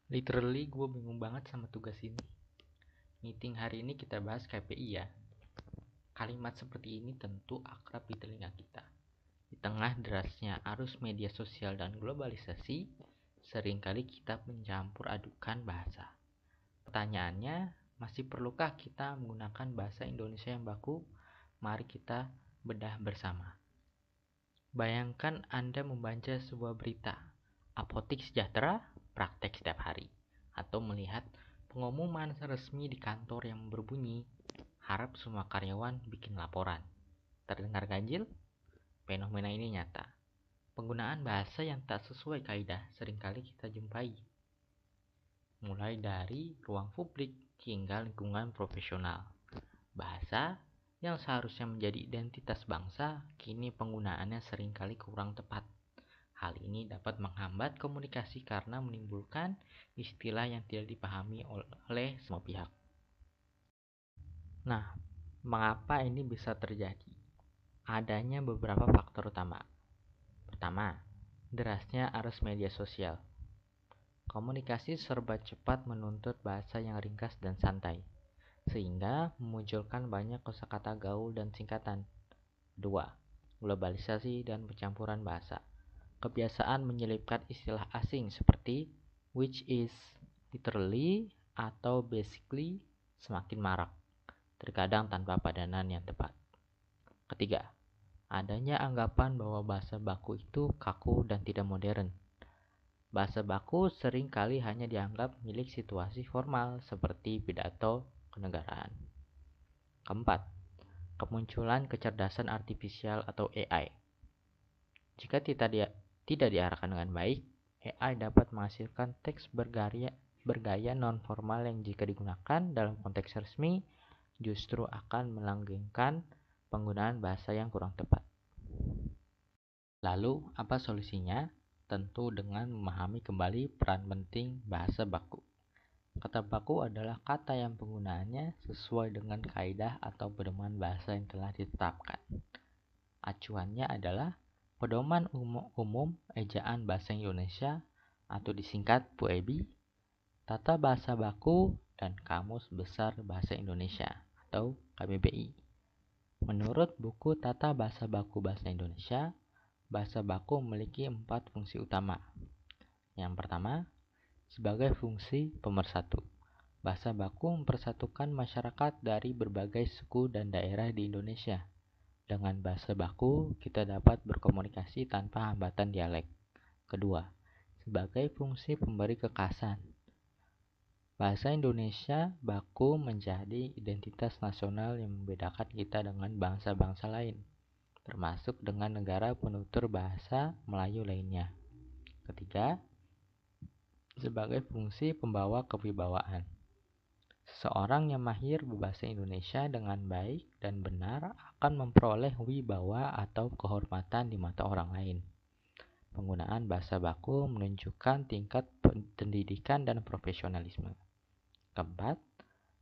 Literally gue bingung banget sama tugas ini. Meeting hari ini kita bahas KPI ya. Kalimat seperti ini tentu akrab di telinga kita. Di tengah derasnya arus media sosial dan globalisasi, seringkali kita mencampur adukan bahasa. Pertanyaannya, masih perlukah kita menggunakan bahasa Indonesia yang baku? Mari kita bedah bersama. Bayangkan Anda membaca sebuah berita, apotik sejahtera, praktek setiap hari, atau melihat pengumuman resmi di kantor yang berbunyi, harap semua karyawan bikin laporan. Terdengar ganjil? Fenomena ini nyata. Penggunaan bahasa yang tak sesuai kaidah seringkali kita jumpai. Mulai dari ruang publik hingga lingkungan profesional. Bahasa yang seharusnya menjadi identitas bangsa, kini penggunaannya seringkali kurang tepat. Hal ini dapat menghambat komunikasi karena menimbulkan istilah yang tidak dipahami oleh semua pihak. Nah, mengapa ini bisa terjadi? Adanya beberapa faktor utama. Pertama, derasnya arus media sosial. Komunikasi serba cepat menuntut bahasa yang ringkas dan santai, sehingga memunculkan banyak kosakata gaul dan singkatan. 2. Globalisasi dan pencampuran bahasa. Kebiasaan menyelipkan istilah asing seperti which is, literally, atau basically semakin marak, terkadang tanpa padanan yang tepat. Ketiga, adanya anggapan bahwa bahasa baku itu kaku dan tidak modern. Bahasa baku sering kali hanya dianggap milik situasi formal seperti pidato kenegaraan. Keempat, kemunculan kecerdasan artifisial atau AI. Jika tidak diarahkan dengan baik, AI dapat menghasilkan teks bergaya non-formal yang jika digunakan dalam konteks resmi justru akan melanggengkan penggunaan bahasa yang kurang tepat. Lalu, apa solusinya? Tentu dengan memahami kembali peran penting bahasa baku. Kata baku adalah kata yang penggunaannya sesuai dengan kaidah atau pedoman bahasa yang telah ditetapkan. Acuannya adalah Pedoman Umum Ejaan Bahasa Indonesia atau disingkat PUEBI, Tata Bahasa Baku, dan Kamus Besar Bahasa Indonesia atau KBBI. Menurut buku Tata Bahasa Baku Bahasa Indonesia, bahasa baku memiliki 4 fungsi utama. Yang pertama, sebagai fungsi pemersatu. Bahasa baku mempersatukan masyarakat dari berbagai suku dan daerah di Indonesia. Dengan bahasa baku, kita dapat berkomunikasi tanpa hambatan dialek. Kedua, sebagai fungsi pemberi kekasan. Bahasa Indonesia baku menjadi identitas nasional yang membedakan kita dengan bangsa-bangsa lain, termasuk dengan negara penutur bahasa Melayu lainnya. Ketiga, sebagai fungsi pembawa kewibawaan. Seseorang yang mahir berbahasa Indonesia dengan baik dan benar akan memperoleh wibawa atau kehormatan di mata orang lain. Penggunaan bahasa baku menunjukkan tingkat pendidikan dan profesionalisme. Keempat,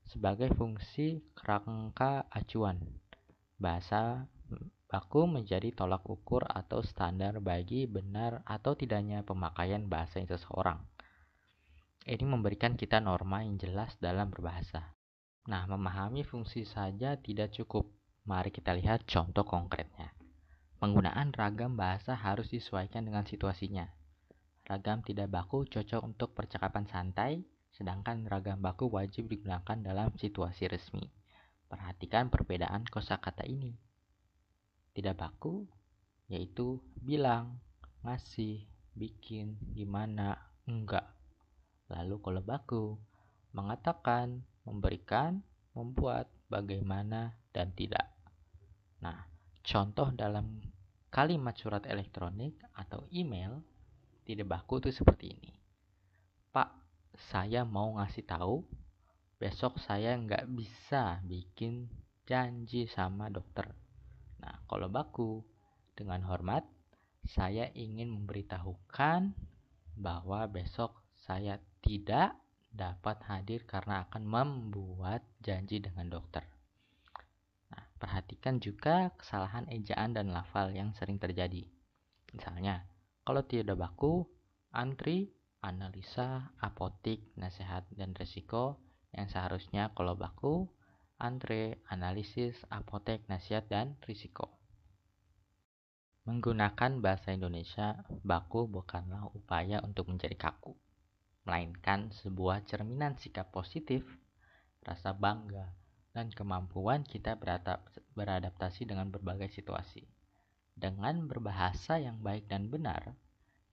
sebagai fungsi kerangka acuan. Bahasa baku menjadi tolak ukur atau standar bagi benar atau tidaknya pemakaian bahasa seseorang. Ini memberikan kita norma yang jelas dalam berbahasa. Nah, memahami fungsi saja tidak cukup. Mari kita lihat contoh konkretnya. Penggunaan ragam bahasa harus disesuaikan dengan situasinya. Ragam tidak baku cocok untuk percakapan santai, sedangkan ragam baku wajib digunakan dalam situasi resmi. Perhatikan perbedaan kosakata ini. Tidak baku, yaitu bilang, ngasih, bikin, gimana, enggak. Lalu kalau baku, mengatakan, memberikan, membuat, bagaimana, dan tidak. Nah, contoh dalam kalimat surat elektronik atau email tidak baku itu seperti ini. Pak, saya mau ngasih tahu, besok saya nggak bisa bikin janji sama dokter. Nah, kalau baku, dengan hormat, saya ingin memberitahukan bahwa besok saya tidak dapat hadir karena akan membuat janji dengan dokter. Nah, perhatikan juga kesalahan ejaan dan lafal yang sering terjadi. Misalnya, kalau tidak baku, antri, analisa, apotik, nasihat, dan risiko yang seharusnya kalau baku, antre, analisis, apotek, nasihat, dan risiko. Menggunakan bahasa Indonesia baku bukanlah upaya untuk menjadi kaku, melainkan sebuah cerminan sikap positif, rasa bangga, dan kemampuan kita beradaptasi dengan berbagai situasi. Dengan berbahasa yang baik dan benar,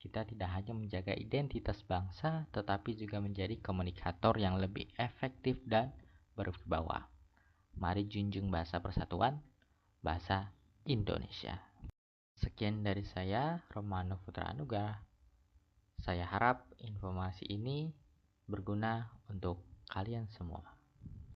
kita tidak hanya menjaga identitas bangsa, tetapi juga menjadi komunikator yang lebih efektif dan berwibawa. Mari junjung bahasa persatuan, bahasa Indonesia. Sekian dari saya, Romano Putra Anugrah. Saya harap informasi ini berguna untuk kalian semua.